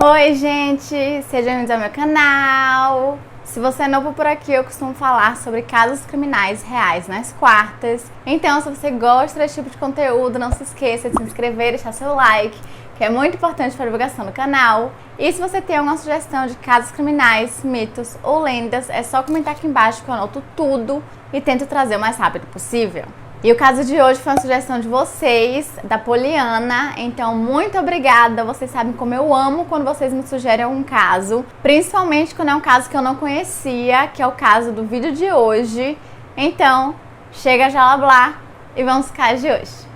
Oi, gente! Sejam bem-vindos ao meu canal! Se você é novo por aqui, eu costumo falar sobre casos criminais reais nas quartas. Então, se você gosta desse tipo de conteúdo, não se esqueça de se inscrever e deixar seu like, que é muito importante para a divulgação do canal. E se você tem alguma sugestão de casos criminais, mitos ou lendas, é só comentar aqui embaixo que eu anoto tudo e tento trazer o mais rápido possível. E o caso de hoje foi uma sugestão de vocês, da Poliana, então muito obrigada. Vocês sabem como eu amo quando vocês me sugerem algum caso, principalmente quando é um caso que eu não conhecia, que é o caso do vídeo de hoje. Então, chega já lá blá e vamos pro caso de hoje.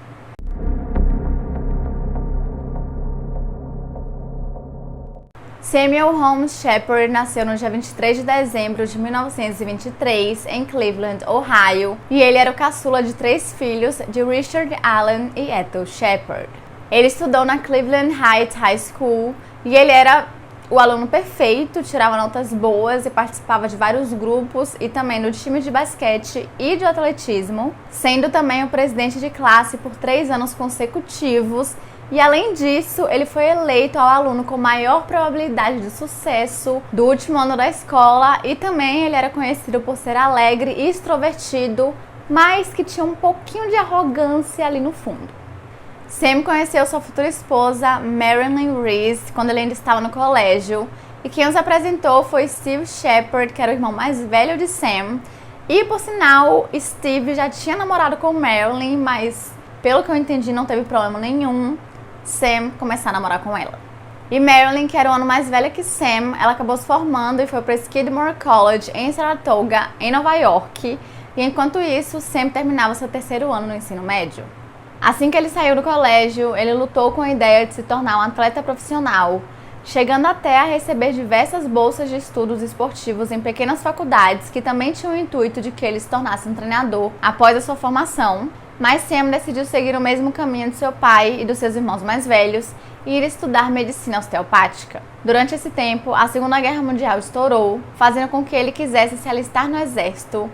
Samuel Holmes Shepard nasceu no dia 23 de dezembro de 1923 em Cleveland, Ohio, e ele era o caçula de 3 filhos de Richard Allen e Ethel Shepard. Ele estudou na Cleveland Heights High School e ele era o aluno perfeito, tirava notas boas e participava de vários grupos e também no time de basquete e de atletismo, sendo também o presidente de classe por 3 anos consecutivos. E além disso, ele foi eleito ao aluno com maior probabilidade de sucesso do último ano da escola e também ele era conhecido por ser alegre e extrovertido, mas que tinha um pouquinho de arrogância ali no fundo. Sam conheceu sua futura esposa, Marilyn Reese, quando ele ainda estava no colégio, e quem os apresentou foi Steve Shepard, que era o irmão mais velho de Sam. E por sinal, Steve já tinha namorado com Marilyn, mas pelo que eu entendi não teve problema nenhum Sam começar a namorar com ela. E Marilyn, que era um ano mais velha que Sam, ela acabou se formando e foi para Skidmore College em Saratoga, em Nova York. E enquanto isso, Sam terminava seu 3º ano no ensino médio. Assim que ele saiu do colégio, ele lutou com a ideia de se tornar um atleta profissional, chegando até a receber diversas bolsas de estudos esportivos em pequenas faculdades que também tinham o intuito de que ele se tornasse um treinador após a sua formação. Mas Sam decidiu seguir o mesmo caminho de seu pai e dos seus irmãos mais velhos e ir estudar medicina osteopática. Durante esse tempo, a Segunda Guerra Mundial estourou, fazendo com que ele quisesse se alistar no exército.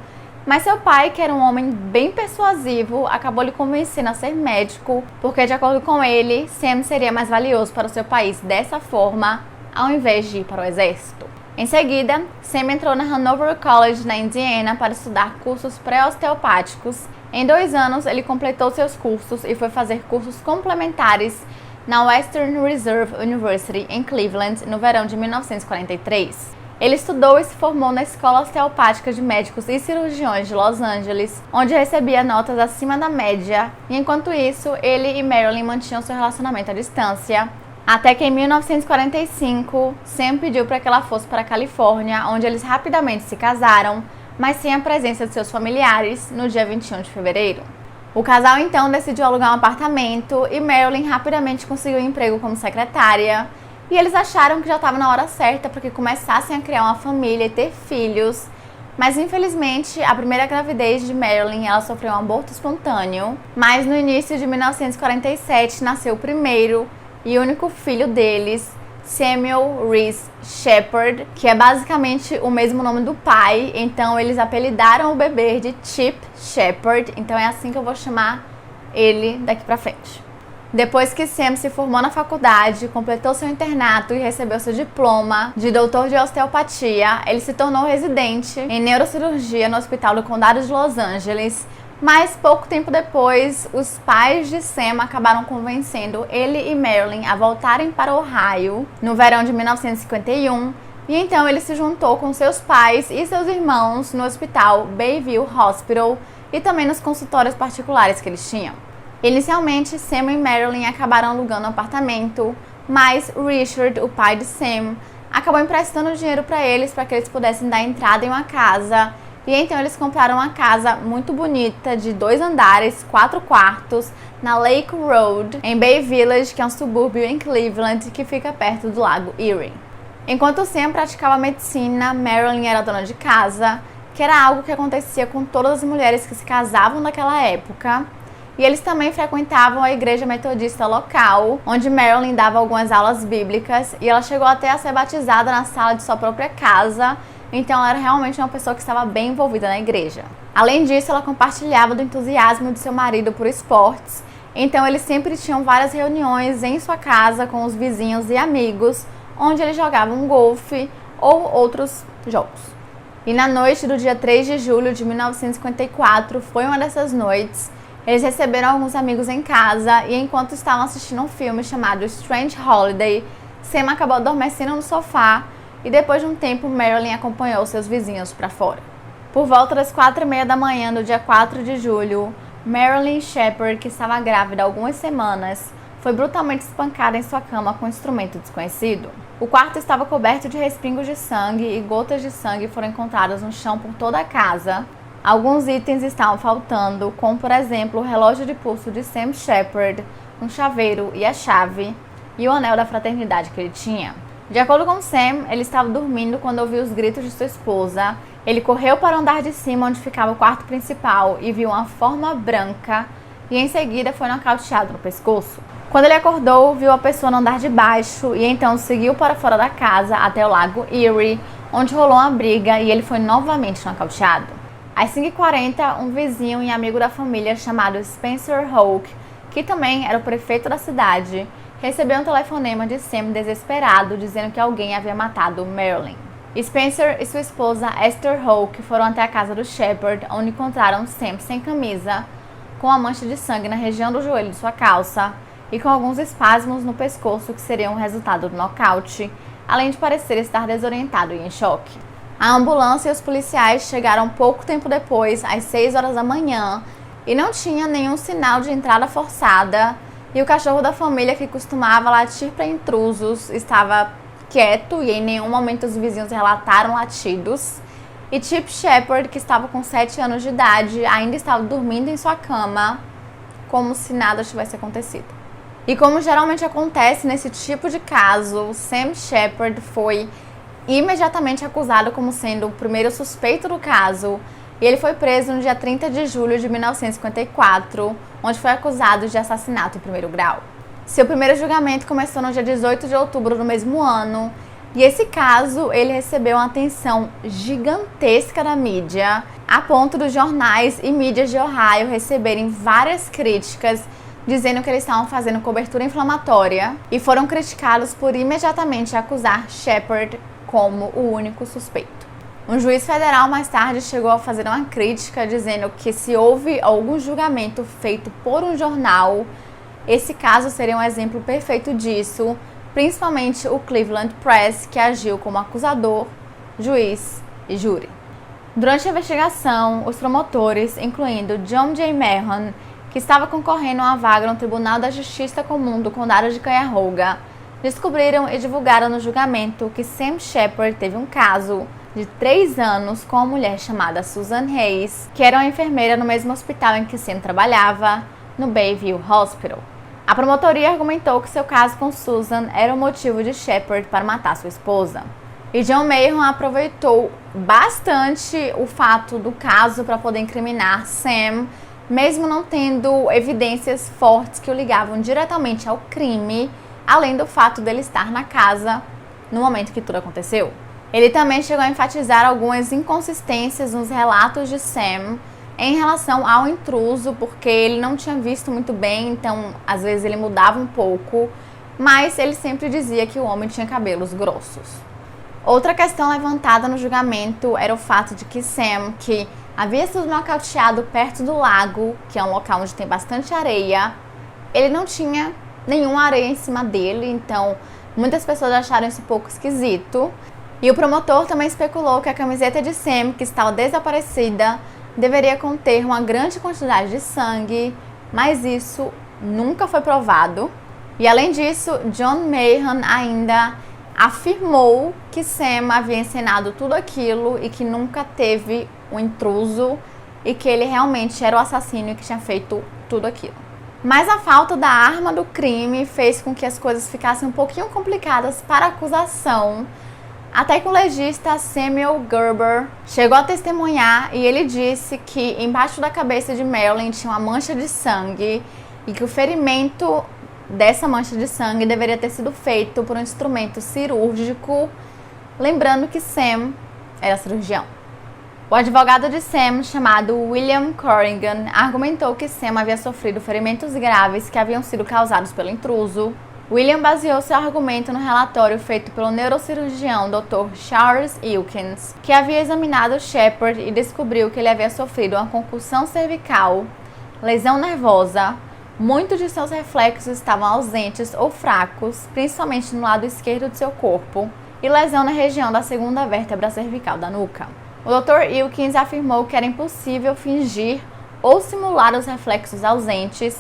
Mas seu pai, que era um homem bem persuasivo, acabou lhe convencendo a ser médico, porque, de acordo com ele, Sam seria mais valioso para o seu país dessa forma, ao invés de ir para o exército. Em seguida, Sam entrou na Hanover College, na Indiana, para estudar cursos pré-osteopáticos. Em 2 anos, ele completou seus cursos e foi fazer cursos complementares na Western Reserve University, em Cleveland, no verão de 1943. Ele estudou e se formou na Escola Osteopática de Médicos e Cirurgiões de Los Angeles, onde recebia notas acima da média, e enquanto isso, ele e Marilyn mantinham seu relacionamento à distância, até que em 1945, Sam pediu para que ela fosse para a Califórnia, onde eles rapidamente se casaram, mas sem a presença de seus familiares, no dia 21 de fevereiro. O casal então decidiu alugar um apartamento e Marilyn rapidamente conseguiu um emprego como secretária. E eles acharam que já estava na hora certa para que começassem a criar uma família e ter filhos. Mas infelizmente, a primeira gravidez de Marilyn, ela sofreu um aborto espontâneo. Mas no início de 1947 nasceu o primeiro e único filho deles, Samuel Reese Shepard, que é basicamente o mesmo nome do pai, então eles apelidaram o bebê de Chip Shepard, então é assim que eu vou chamar ele daqui pra frente. Depois que Sam se formou na faculdade, completou seu internato e recebeu seu diploma de doutor de osteopatia, ele se tornou residente em neurocirurgia no Hospital do Condado de Los Angeles. Mas pouco tempo depois, os pais de Sam acabaram convencendo ele e Marilyn a voltarem para Ohio no verão de 1951, e então ele se juntou com seus pais e seus irmãos no hospital Bayview Hospital e também nos consultórios particulares que eles tinham. Inicialmente, Sam e Marilyn acabaram alugando um apartamento, mas Richard, o pai de Sam, acabou emprestando dinheiro para eles para que eles pudessem dar entrada em uma casa. E então eles compraram uma casa muito bonita de 2 andares, 4 quartos, na Lake Road, em Bay Village, que é um subúrbio em Cleveland, que fica perto do lago Erie. Enquanto Sam praticava medicina, Marilyn era dona de casa, que era algo que acontecia com todas as mulheres que se casavam naquela época. E eles também frequentavam a igreja metodista local, onde Marilyn dava algumas aulas bíblicas, e ela chegou até a ser batizada na sala de sua própria casa. Então ela era realmente uma pessoa que estava bem envolvida na igreja. Além disso, ela compartilhava do entusiasmo de seu marido por esportes. Então eles sempre tinham várias reuniões em sua casa com os vizinhos e amigos, onde eles jogavam golfe ou outros jogos. E na noite do dia 3 de julho de 1954, foi uma dessas noites, eles receberam alguns amigos em casa e enquanto estavam assistindo um filme chamado Strange Holiday, Sam acabou adormecendo no sofá e depois de um tempo Marilyn acompanhou seus vizinhos para fora. Por volta das 4h30 da manhã do dia 4 de julho, Marilyn Shepard, que estava grávida há algumas semanas, foi brutalmente espancada em sua cama com um instrumento desconhecido. O quarto estava coberto de respingos de sangue e gotas de sangue foram encontradas no chão por toda a casa. Alguns itens estavam faltando, como por exemplo o relógio de pulso de Sam Shepard, um chaveiro e a chave, e o anel da fraternidade que ele tinha. De acordo com Sam, ele estava dormindo quando ouviu os gritos de sua esposa. Ele correu para o andar de cima onde ficava o quarto principal e viu uma forma branca e em seguida foi nocauteado no pescoço. Quando ele acordou, viu a pessoa no andar de baixo e então seguiu para fora da casa até o lago Erie, onde rolou uma briga e ele foi novamente nocauteado. Às 5h40, um vizinho e amigo da família chamado Spencer Hoke, que também era o prefeito da cidade, recebeu um telefonema de Sam desesperado dizendo que alguém havia matado Marilyn. Spencer e sua esposa Esther Hoke foram até a casa do Shepard, onde encontraram Sam sem camisa, com uma mancha de sangue na região do joelho de sua calça e com alguns espasmos no pescoço que seriam o resultado do nocaute, além de parecer estar desorientado e em choque. A ambulância e os policiais chegaram pouco tempo depois, às 6h da manhã, e não tinha nenhum sinal de entrada forçada, e o cachorro da família, que costumava latir para intrusos, estava quieto e em nenhum momento os vizinhos relataram latidos. E Chip Shepard, que estava com 7 anos de idade, ainda estava dormindo em sua cama, como se nada tivesse acontecido. E como geralmente acontece nesse tipo de caso, Sam Shepard foi imediatamente acusado como sendo o primeiro suspeito do caso, e ele foi preso no dia 30 de julho de 1954, onde foi acusado de assassinato em primeiro grau. Seu primeiro julgamento começou no dia 18 de outubro do mesmo ano, e esse caso ele recebeu uma atenção gigantesca da mídia, a ponto dos jornais e mídias de Ohio receberem várias críticas, dizendo que eles estavam fazendo cobertura inflamatória, e foram criticados por imediatamente acusar Shepard como o único suspeito. Um juiz federal mais tarde chegou a fazer uma crítica dizendo que se houve algum julgamento feito por um jornal, esse caso seria um exemplo perfeito disso, principalmente o Cleveland Press, que agiu como acusador, juiz e júri. Durante a investigação, os promotores, incluindo John J. Mahon, que estava concorrendo a uma vaga no Tribunal da Justiça Comum do Condado de Cuyahoga, descobriram e divulgaram no julgamento que Sam Shepard teve um caso de 3 anos com uma mulher chamada Susan Hayes, que era uma enfermeira no mesmo hospital em que Sam trabalhava, no Bayview Hospital. A promotoria argumentou que seu caso com Susan era o motivo de Shepard para matar sua esposa. E John Mahon aproveitou bastante o fato do caso para poder incriminar Sam, mesmo não tendo evidências fortes que o ligavam diretamente ao crime, além do fato dele estar na casa no momento que tudo aconteceu. Ele também chegou a enfatizar algumas inconsistências nos relatos de Sam em relação ao intruso, porque ele não tinha visto muito bem, então às vezes ele mudava um pouco, mas ele sempre dizia que o homem tinha cabelos grossos. Outra questão levantada no julgamento era o fato de que Sam, que havia sido nocauteado perto do lago, que é um local onde tem bastante areia, ele não tinha nenhuma areia em cima dele, então muitas pessoas acharam isso um pouco esquisito. E o promotor também especulou que a camiseta de Sam, que estava desaparecida, deveria conter uma grande quantidade de sangue, mas isso nunca foi provado. E além disso, John Mahon ainda afirmou que Sam havia encenado tudo aquilo e que nunca teve um intruso e que ele realmente era o assassino e que tinha feito tudo aquilo. Mas a falta da arma do crime fez com que as coisas ficassem um pouquinho complicadas para a acusação, até que o legista Samuel Gerber chegou a testemunhar e ele disse que embaixo da cabeça de Marilyn tinha uma mancha de sangue e que o ferimento dessa mancha de sangue deveria ter sido feito por um instrumento cirúrgico, lembrando que Sam era cirurgião. O advogado de Sam, chamado William Corrigan, argumentou que Sam havia sofrido ferimentos graves que haviam sido causados pelo intruso William baseou seu argumento no relatório feito pelo neurocirurgião Dr. Charles Wilkins, que havia examinado Shepard e descobriu que ele havia sofrido uma concussão cervical, lesão nervosa, muitos de seus reflexos estavam ausentes ou fracos, principalmente no lado esquerdo de seu corpo, e lesão na região da segunda vértebra cervical da nuca. O Dr. Wilkins afirmou que era impossível fingir ou simular os reflexos ausentes,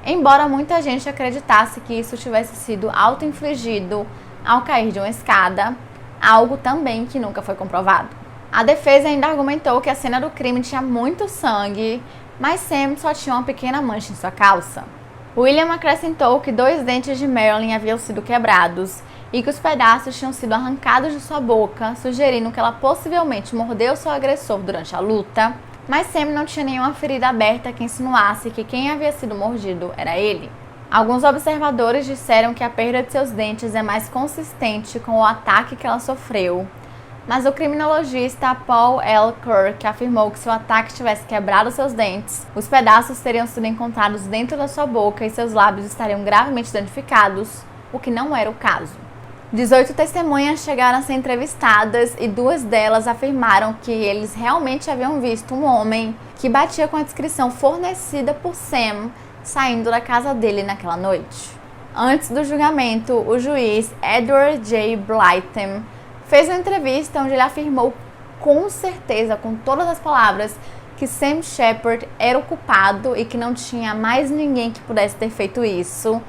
embora muita gente acreditasse que isso tivesse sido auto-infligido ao cair de uma escada, algo também que nunca foi comprovado. A defesa ainda argumentou que a cena do crime tinha muito sangue, mas Sam só tinha uma pequena mancha em sua calça. William acrescentou que 2 dentes de Marilyn haviam sido quebrados e que os pedaços tinham sido arrancados de sua boca, sugerindo que ela possivelmente mordeu seu agressor durante a luta, mas Sam não tinha nenhuma ferida aberta que insinuasse que quem havia sido mordido era ele. Alguns observadores disseram que a perda de seus dentes é mais consistente com o ataque que ela sofreu, mas o criminologista Paul L. Kirk afirmou que se o ataque tivesse quebrado seus dentes, os pedaços teriam sido encontrados dentro da sua boca e seus lábios estariam gravemente danificados, o que não era o caso. 18 testemunhas chegaram a ser entrevistadas e 2 delas afirmaram que eles realmente haviam visto um homem que batia com a descrição fornecida por Sam saindo da casa dele naquela noite. Antes do julgamento, o juiz Edward J. Blythem fez uma entrevista onde ele afirmou com certeza, com todas as palavras, que Sam Shepard era o culpado e que não tinha mais ninguém que pudesse ter feito isso.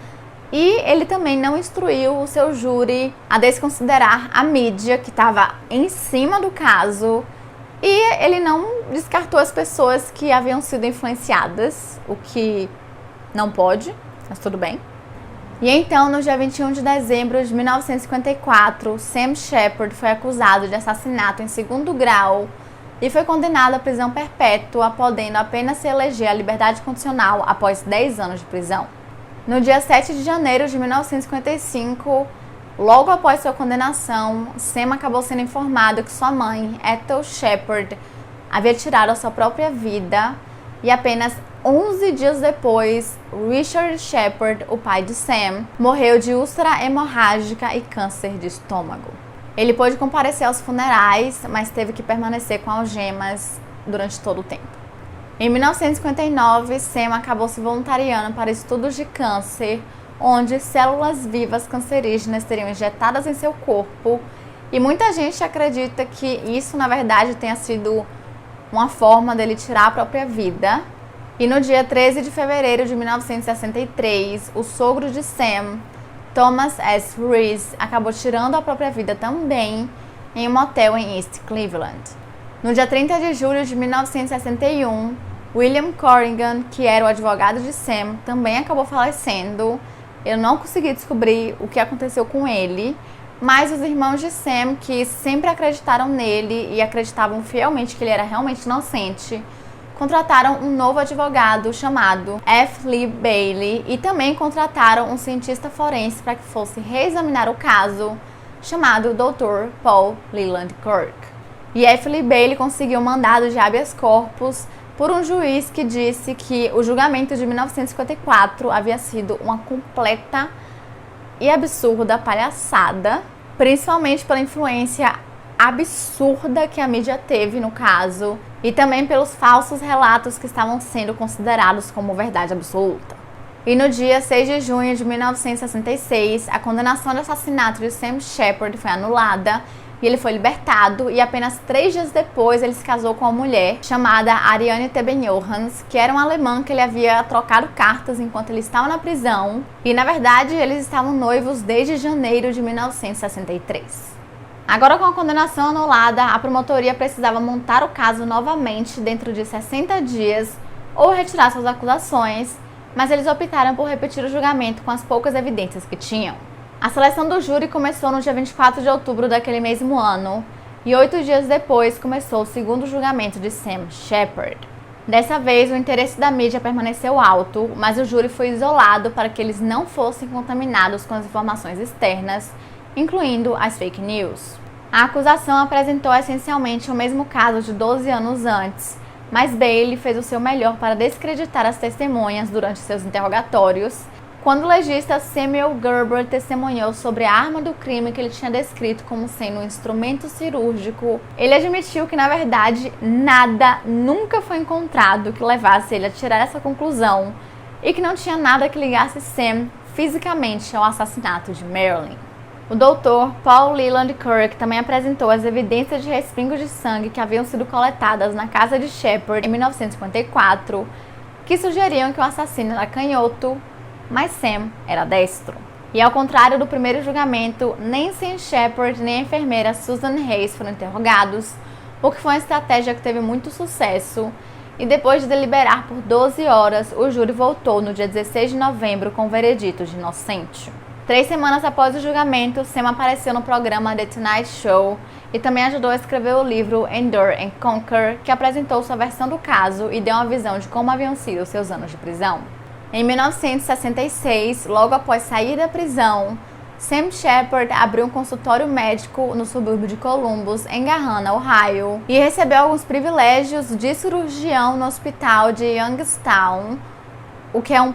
E ele também não instruiu o seu júri a desconsiderar a mídia que estava em cima do caso, e ele não descartou as pessoas que haviam sido influenciadas, o que não pode, mas tudo bem. E então, no dia 21 de dezembro de 1954, Sam Shepard foi acusado de assassinato em 2º grau e foi condenado à prisão perpétua, podendo apenas se eleger à liberdade condicional após 10 anos de prisão. No dia 7 de janeiro de 1955, logo após sua condenação, Sam acabou sendo informado que sua mãe, Ethel Shepard, havia tirado a sua própria vida, e apenas 11 dias depois, Richard Shepard, o pai de Sam, morreu de úlcera hemorrágica e câncer de estômago. Ele pôde comparecer aos funerais, mas teve que permanecer com algemas durante todo o tempo. Em 1959, Sam acabou se voluntariando para estudos de câncer, onde células vivas cancerígenas seriam injetadas em seu corpo, e muita gente acredita que isso, na verdade, tenha sido uma forma dele tirar a própria vida. E no dia 13 de fevereiro de 1963, o sogro de Sam, Thomas S. Reese, acabou tirando a própria vida também em um motel em East Cleveland. No dia 30 de julho de 1961, William Corrigan, que era o advogado de Sam, também acabou falecendo. Eu não consegui descobrir o que aconteceu com ele, mas os irmãos de Sam, que sempre acreditaram nele e acreditavam fielmente que ele era realmente inocente, contrataram um novo advogado chamado F. Lee Bailey e também contrataram um cientista forense para que fosse reexaminar o caso, chamado Dr. Paul Leland Kirk. E F. Lee Bailey conseguiu um mandado de habeas corpus por um juiz que disse que o julgamento de 1954 havia sido uma completa e absurda palhaçada, principalmente pela influência absurda que a mídia teve no caso e também pelos falsos relatos que estavam sendo considerados como verdade absoluta. E no dia 6 de junho de 1966, a condenação de assassinato de Sam Shepard foi anulada e ele foi libertado, e apenas 3 dias depois ele se casou com uma mulher chamada Ariane Tebenjohans, que era um alemão que ele havia trocado cartas enquanto ele estava na prisão, e na verdade eles estavam noivos desde janeiro de 1963. Agora, com a condenação anulada, a promotoria precisava montar o caso novamente dentro de 60 dias ou retirar suas acusações, mas eles optaram por repetir o julgamento com as poucas evidências que tinham. A seleção do júri começou no dia 24 de outubro daquele mesmo ano, e 8 dias depois começou o segundo julgamento de Sam Shepard. Dessa vez, o interesse da mídia permaneceu alto, mas o júri foi isolado para que eles não fossem contaminados com as informações externas, incluindo as fake news. A acusação apresentou essencialmente o mesmo caso de 12 anos antes, mas Bailey fez o seu melhor para descreditar as testemunhas durante seus interrogatórios, Quando o legista Samuel Gerber testemunhou sobre a arma do crime que ele tinha descrito como sendo um instrumento cirúrgico, ele admitiu que, na verdade, nada nunca foi encontrado que levasse ele a tirar essa conclusão e que não tinha nada que ligasse Sam fisicamente ao assassinato de Marilyn. O Dr. Paul Leland Kirk também apresentou as evidências de respingos de sangue que haviam sido coletadas na casa de Shepard em 1954, que sugeriam que o assassino era canhoto, mas Sam era destro. E ao contrário do primeiro julgamento, nem Sam Shepard nem a enfermeira Susan Hayes foram interrogados, o que foi uma estratégia que teve muito sucesso, e depois de deliberar por 12 horas, o júri voltou no dia 16 de novembro com o veredito de inocente. 3 semanas após o julgamento, Sam apareceu no programa The Tonight Show e também ajudou a escrever o livro Endure and Conquer, que apresentou sua versão do caso e deu uma visão de como haviam sido seus anos de prisão. Em 1966, logo após sair da prisão, Sam Shepard abriu um consultório médico no subúrbio de Columbus, em Gahanna, Ohio, e recebeu alguns privilégios de cirurgião no hospital de Youngstown, o que é um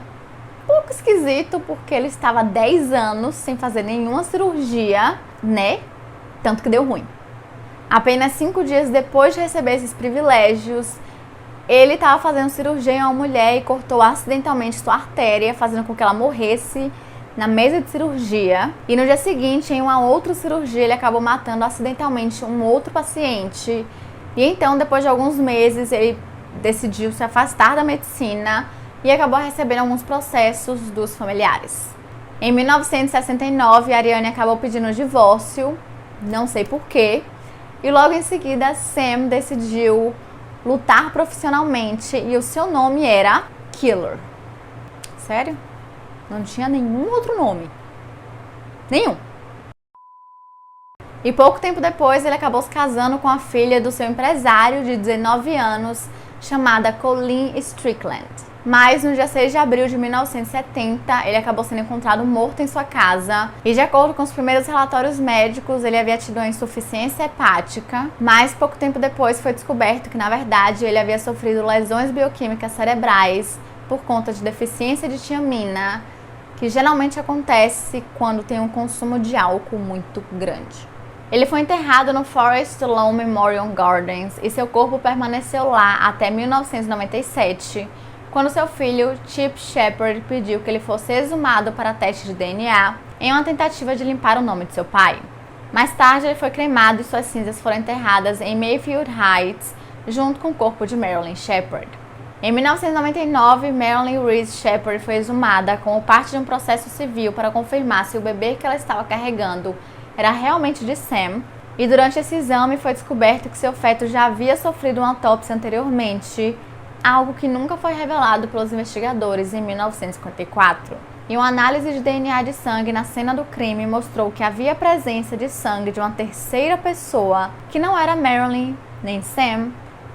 pouco esquisito porque ele estava há 10 anos sem fazer nenhuma cirurgia, né? Tanto que deu ruim. Apenas 5 dias depois de receber esses privilégios, ele estava fazendo cirurgia em uma mulher e cortou acidentalmente sua artéria, fazendo com que ela morresse na mesa de cirurgia. E no dia seguinte, em uma outra cirurgia, ele acabou matando acidentalmente um outro paciente. E então, depois de alguns meses, ele decidiu se afastar da medicina e acabou recebendo alguns processos dos familiares. Em 1969, Ariane acabou pedindo o divórcio, não sei porquê, e logo em seguida, Sam decidiu lutar profissionalmente e o seu nome era Killer. Sério? Não tinha nenhum outro nome. Nenhum. E pouco tempo depois ele acabou se casando com a filha do seu empresário de 19 anos, chamada Colleen Strickland. Mas no dia 6 de abril de 1970, ele acabou sendo encontrado morto em sua casa. E de acordo com os primeiros relatórios médicos, ele havia tido uma insuficiência hepática. Mas pouco tempo depois foi descoberto que, na verdade, ele havia sofrido lesões bioquímicas cerebrais por conta de deficiência de tiamina, que geralmente acontece quando tem um consumo de álcool muito grande. Ele foi enterrado no Forest Lawn Memorial Gardens e seu corpo permaneceu lá até 1997, quando seu filho, Chip Shepard, pediu que ele fosse exumado para teste de DNA em uma tentativa de limpar o nome de seu pai. Mais tarde, ele foi cremado e suas cinzas foram enterradas em Mayfield Heights, junto com o corpo de Marilyn Shepard. Em 1999, Marilyn Reese Shepard foi exumada como parte de um processo civil para confirmar se o bebê que ela estava carregando era realmente de Sam, e durante esse exame foi descoberto que seu feto já havia sofrido uma autópsia anteriormente, algo que nunca foi revelado pelos investigadores em 1954. E uma análise de DNA de sangue na cena do crime mostrou que havia presença de sangue de uma terceira pessoa, que não era Marilyn nem Sam,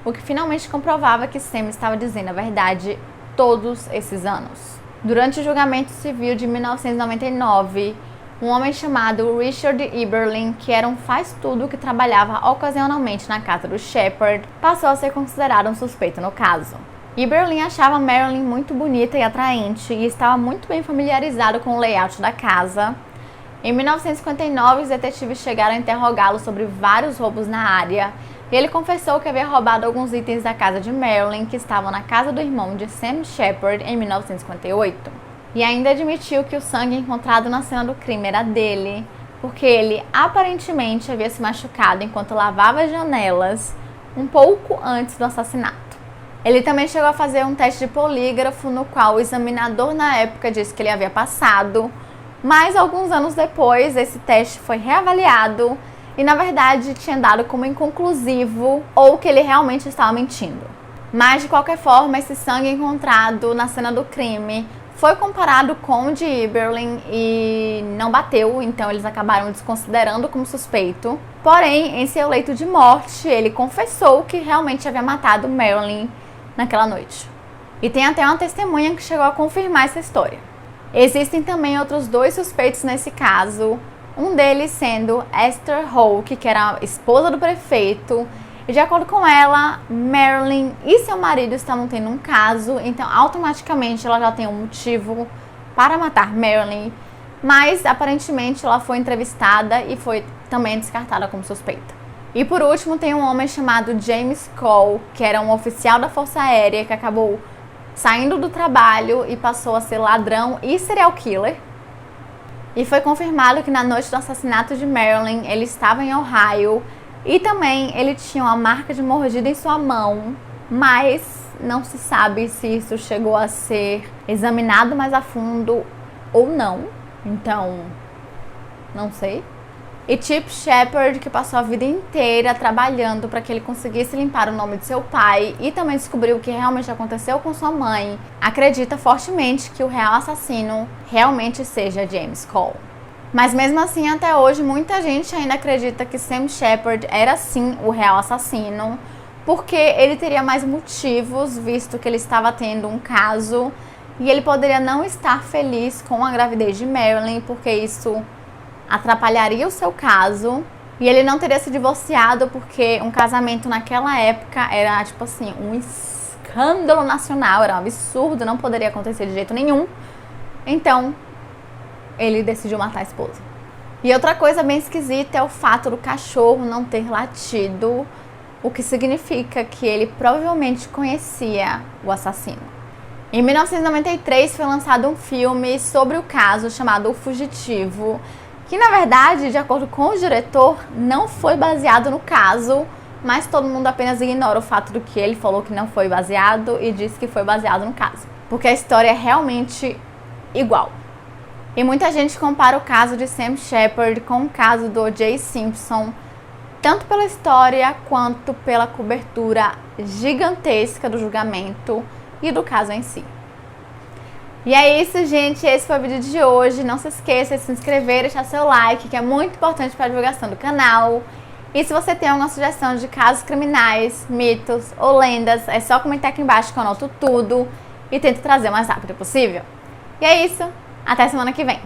o que finalmente comprovava que Sam estava dizendo a verdade todos esses anos. Durante o julgamento civil de 1999, um homem chamado Richard Eberlin, que era um faz-tudo que trabalhava ocasionalmente na casa do Shepard, passou a ser considerado um suspeito no caso. Eberlin achava Marilyn muito bonita e atraente e estava muito bem familiarizado com o layout da casa. Em 1959, os detetives chegaram a interrogá-lo sobre vários roubos na área e ele confessou que havia roubado alguns itens da casa de Marilyn que estavam na casa do irmão de Sam Shepard em 1958. E ainda admitiu que o sangue encontrado na cena do crime era dele, porque ele aparentemente havia se machucado enquanto lavava as janelas um pouco antes do assassinato. Ele também chegou a fazer um teste de polígrafo, no qual o examinador na época disse que ele havia passado, mas alguns anos depois esse teste foi reavaliado e na verdade tinha dado como inconclusivo ou que ele realmente estava mentindo. Mas de qualquer forma, esse sangue encontrado na cena do crime foi comparado com o de Eberlin e não bateu, então eles acabaram desconsiderando como suspeito. Porém, em seu leito de morte, ele confessou que realmente havia matado Marilyn naquela noite. E tem até uma testemunha que chegou a confirmar essa história. Existem também outros 2 suspeitos nesse caso, um deles sendo Esther Hoke, que era a esposa do prefeito. E de acordo com ela, Marilyn e seu marido estavam tendo um caso, então automaticamente ela já tem um motivo para matar Marilyn, mas aparentemente ela foi entrevistada e foi também descartada como suspeita. E por último tem um homem chamado James Cole, que era um oficial da Força Aérea que acabou saindo do trabalho e passou a ser ladrão e serial killer. E foi confirmado que na noite do assassinato de Marilyn ele estava em Ohio e também ele tinha uma marca de mordida em sua mão, mas não se sabe se isso chegou a ser examinado mais a fundo ou não. Então, não sei. E Chip Shepard, que passou a vida inteira trabalhando para que ele conseguisse limpar o nome de seu pai e também descobriu o que realmente aconteceu com sua mãe, acredita fortemente que o real assassino realmente seja James Cole. Mas mesmo assim, até hoje, muita gente ainda acredita que Sam Shepard era sim o real assassino, porque ele teria mais motivos, visto que ele estava tendo um caso e ele poderia não estar feliz com a gravidez de Marilyn, porque isso atrapalharia o seu caso, e ele não teria se divorciado porque um casamento naquela época era tipo assim, um escândalo nacional, era um absurdo, não poderia acontecer de jeito nenhum. Então, ele decidiu matar a esposa. E outra coisa bem esquisita é o fato do cachorro não ter latido, o que significa que ele provavelmente conhecia o assassino. Em 1993 foi lançado um filme sobre o caso chamado O Fugitivo, que na verdade, de acordo com o diretor, não foi baseado no caso, mas todo mundo apenas ignora o fato do que ele falou que não foi baseado e diz que foi baseado no caso, porque a história é realmente igual. E muita gente compara o caso de Sam Shepard com o caso do O.J. Simpson, tanto pela história quanto pela cobertura gigantesca do julgamento e do caso em si. E é isso, gente. Esse foi o vídeo de hoje. Não se esqueça de se inscrever e deixar seu like, que é muito importante para a divulgação do canal. E se você tem alguma sugestão de casos criminais, mitos ou lendas, é só comentar aqui embaixo que eu anoto tudo e tento trazer o mais rápido possível. E é isso. Até semana que vem.